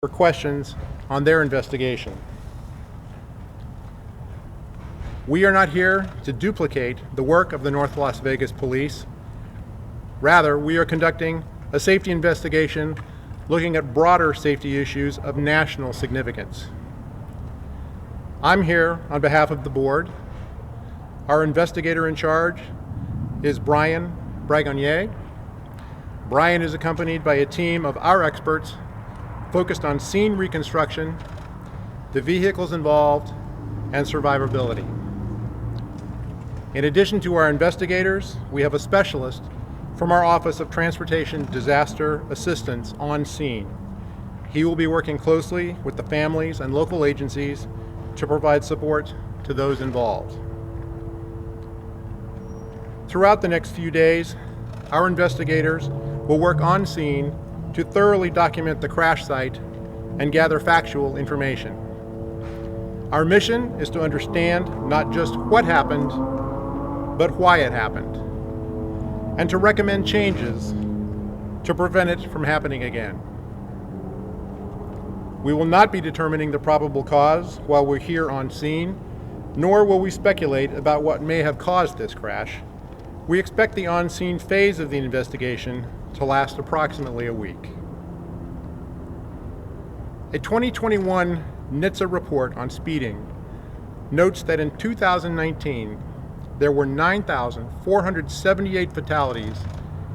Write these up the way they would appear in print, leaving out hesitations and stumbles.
for questions on their investigation. We are not here to duplicate the work of the North Las Vegas Police. Rather, we are conducting a safety investigation looking at broader safety issues of national significance. I'm here on behalf of the board. Our investigator in charge is Brian Bragonnier. Brian is accompanied by a team of our experts focused on scene reconstruction, the vehicles involved, and survivability. In addition to our investigators, we have a specialist from our Office of Transportation Disaster Assistance on scene. He will be working closely with the families and local agencies to provide support to those involved. Throughout the next few days, our investigators will work on scene to thoroughly document the crash site and gather factual information. Our mission is to understand not just what happened, but why it happened, and to recommend changes to prevent it from happening again. We will not be determining the probable cause while we're here on scene, nor will we speculate about what may have caused this crash. We expect the on-scene phase of the investigation to last approximately a week. A 2021 NTSB report on speeding notes that in 2019, there were 9,478 fatalities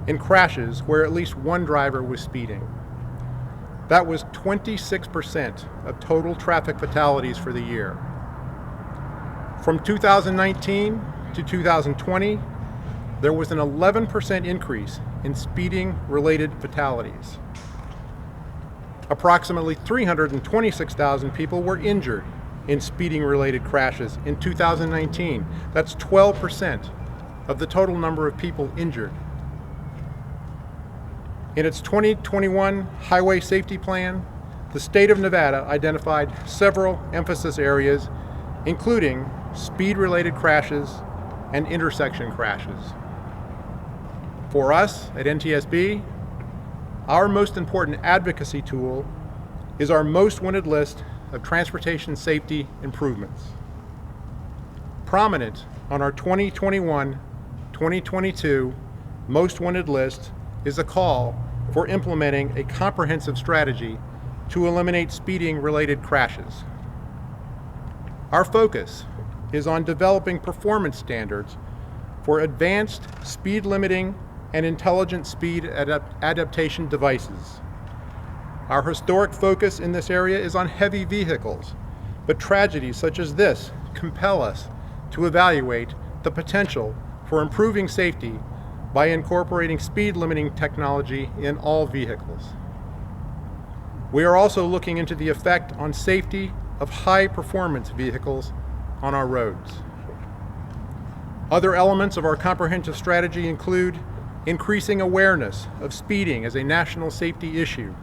in crashes where at least one driver was speeding. That was 26% of total traffic fatalities for the year. From 2019 to 2020, there was an 11% increase in speeding-related fatalities. Approximately 326,000 people were injured in speeding-related crashes in 2019. That's 12% of the total number of people injured. In its 2021 Highway Safety Plan, the state of Nevada identified several emphasis areas, including speed-related crashes and intersection crashes. For us at NTSB, our most important advocacy tool is our Most Wanted list of transportation safety improvements. Prominent on our 2021-2022 Most Wanted list is a call for implementing a comprehensive strategy to eliminate speeding-related crashes. Our focus is on developing performance standards for advanced speed limiting and intelligent speed adaptation devices. Our historic focus in this area is on heavy vehicles, but tragedies such as this compel us to evaluate the potential for improving safety by incorporating speed limiting technology in all vehicles. We are also looking into the effect on safety of high performance vehicles on our roads. Other elements of our comprehensive strategy include increasing awareness of speeding as a national safety issue,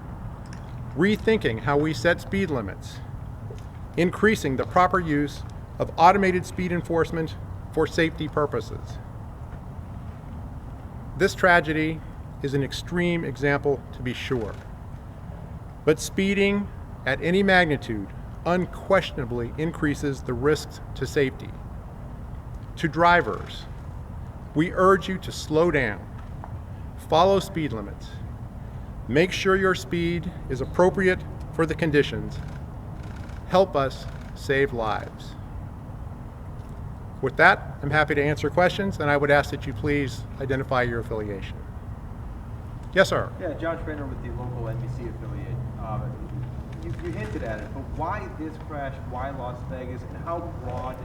rethinking how we set speed limits, increasing the proper use of automated speed enforcement for safety purposes. This tragedy is an extreme example, to be sure, but speeding at any magnitude unquestionably increases the risks to safety. To drivers, we urge you to slow down, follow speed limits, make sure your speed is appropriate for the conditions, help us save lives. With that, I'm happy to answer questions, and I would ask that you please identify your affiliation. Yes, sir. Yeah, John Schrader with the local NBC affiliate. You hinted at it, but why this crash, why Las Vegas, and how broad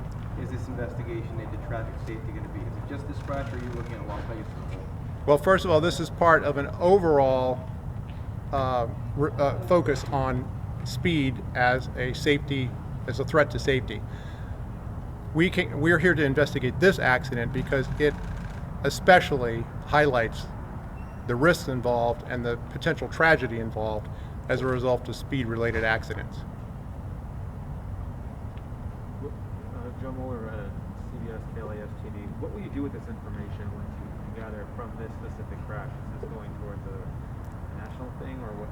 is this investigation into traffic safety going to be? Is it just this crash, or are you looking at Las Vegas as a whole? Well, first of all, this is part of an overall focus on speed as a threat to safety. We're here to investigate this accident because it especially highlights the risks involved and the potential tragedy involved as a result of speed-related accidents. Joe Mueller, CBS KLAS TV. What will you do with this information once you gather from this specific crash? Is this going towards a national thing, or what?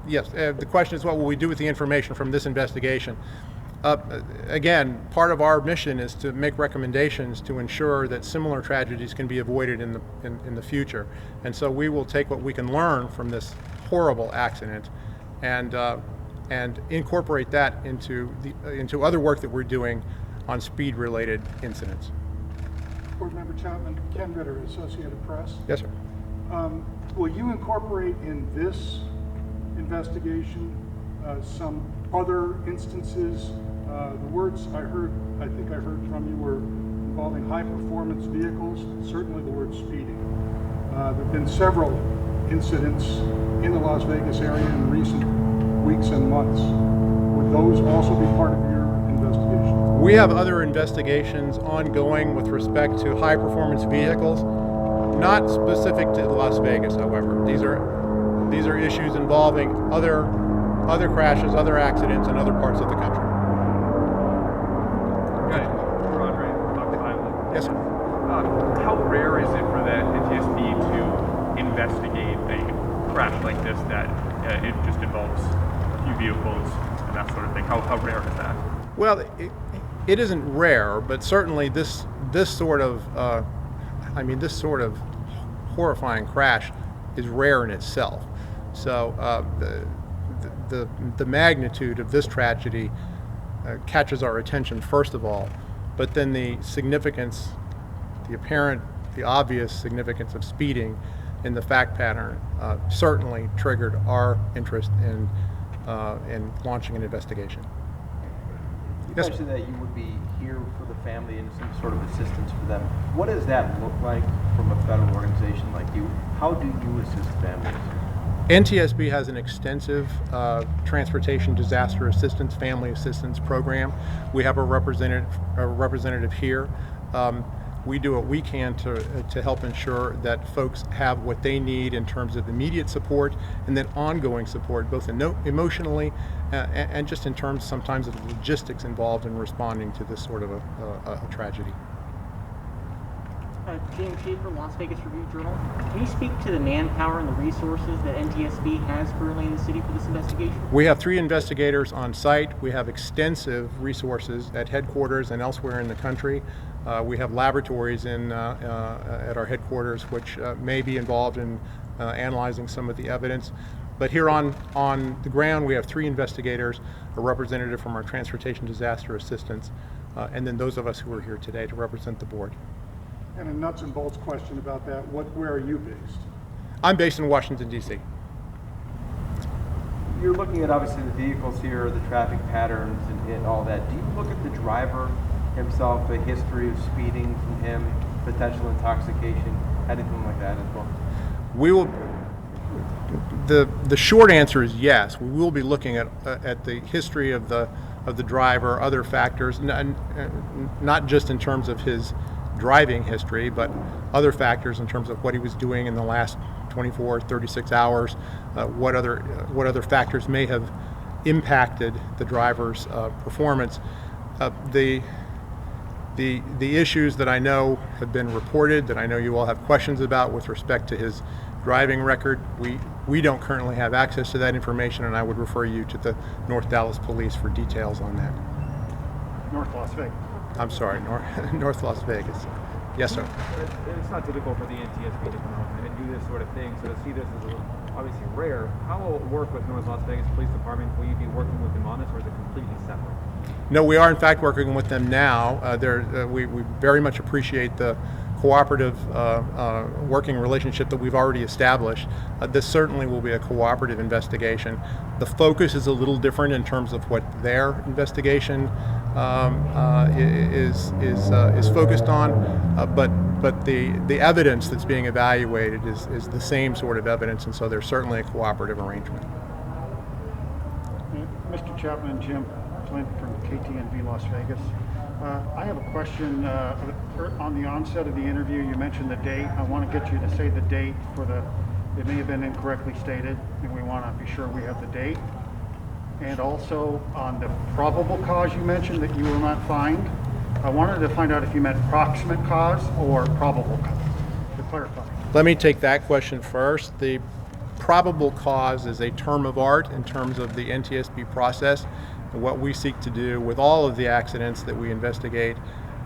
Yes, the question is what will we do with the information from this investigation? Again, part of our mission is to make recommendations to ensure that similar tragedies can be avoided in the future. And so we will take what we can learn from this horrible accident and incorporate that into other work that we're doing on speed-related incidents. Board Member Chapman, Ken Ritter, Associated Press. Yes, sir. Will you incorporate in this investigation some other instances? The words I think I heard from you were involving high-performance vehicles, certainly the word speeding. There have been several incidents in the Las Vegas area in recent weeks and months. Would those also be part of your investigation? We have other investigations ongoing with respect to high-performance vehicles, not specific to Las Vegas, however. These are issues involving other crashes, other accidents in other parts of the country. Yes, sir. How rare is it for the NTSB to investigate a crash like this that it just involves a few vehicles and that sort of thing? How rare is that? Well, it isn't rare, but certainly this sort of horrifying crash is rare in itself. So the magnitude of this tragedy catches our attention first of all, but then the significance, the obvious significance of speeding in the fact pattern certainly triggered our interest in launching an investigation. You Yes, mentioned that you would be here for the family and some sort of assistance for them. What does that look like from a federal organization like you? How do you assist families? NTSB has an extensive transportation disaster assistance, family assistance program. We have a representative here. We do what we can to help ensure that folks have what they need in terms of immediate support and then ongoing support, both emotionally and just in terms sometimes of the logistics involved in responding to this sort of a tragedy. Jim Schaefer, Las Vegas Review-Journal. Can you speak to the manpower and the resources that NTSB has currently in the city for this investigation? We have 3 investigators on site. We have extensive resources at headquarters and elsewhere in the country. We have laboratories at our headquarters which may be involved in analyzing some of the evidence. But here on the ground, we have 3 investigators, a representative from our Transportation Disaster Assistance, and then those of us who are here today to represent the board. And a nuts and bolts question about that, where are you based? I'm based in Washington, D.C. You're looking at obviously the vehicles here, the traffic patterns and all that. Do you look at the driver himself, a history of speeding from him, potential intoxication, anything like that as well? We will. The short answer is yes. We will be looking at the history of the driver, other factors, not just in terms of his driving history, but other factors in terms of what he was doing in the last 24, 36 hours, what other factors may have impacted the driver's performance. The issues that I know have been reported, that I know you all have questions about with respect to his driving record, we don't currently have access to that information, and I would refer you to the North Dallas Police for details on that. North Las Vegas. I'm sorry, North Las Vegas. Yes, sir. It's not typical for the NTSB to come out and do this sort of thing, so to see this as obviously rare, how will it work with North Las Vegas Police Department? Will you be working with them on this, or is it completely separate? No, we are in fact working with them now. We very much appreciate the cooperative working relationship that we've already established. This certainly will be a cooperative investigation. The focus is a little different in terms of what their investigation is focused on, but the evidence that's being evaluated is the same sort of evidence, and so there's certainly a cooperative arrangement. Mr. Chapman and Jim Flint from KTNV Las Vegas. I have a question. On the onset of the interview, you mentioned the date. I want to get you to say the date it may have been incorrectly stated, and we want to be sure we have the date. And also on the probable cause you mentioned that you will not find. I wanted to find out if you meant proximate cause or probable cause, to clarify. Let me take that question first. Probable cause is a term of art in terms of the NTSB process. And what we seek to do with all of the accidents that we investigate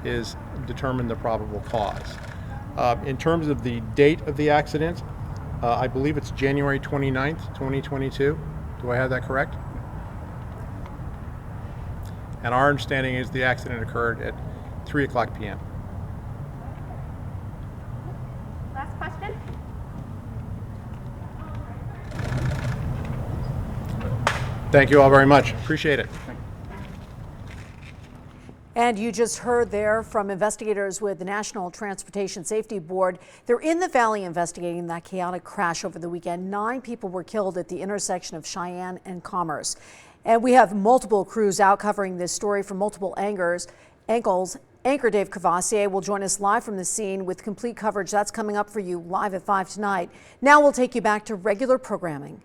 is determine the probable cause. In terms of the date of the accident, I believe it's January 29th, 2022. Do I have that correct? And our understanding is the accident occurred at 3:00 p.m. Last question. Thank you all very much. Appreciate it. And you just heard there from investigators with the National Transportation Safety Board. They're in the valley investigating that chaotic crash over the weekend. 9 people were killed at the intersection of Cheyenne and Commerce. And we have multiple crews out covering this story from multiple angles. Anchor Dave Cavassier will join us live from the scene with complete coverage. That's coming up for you live at 5 tonight. Now we'll take you back to regular programming.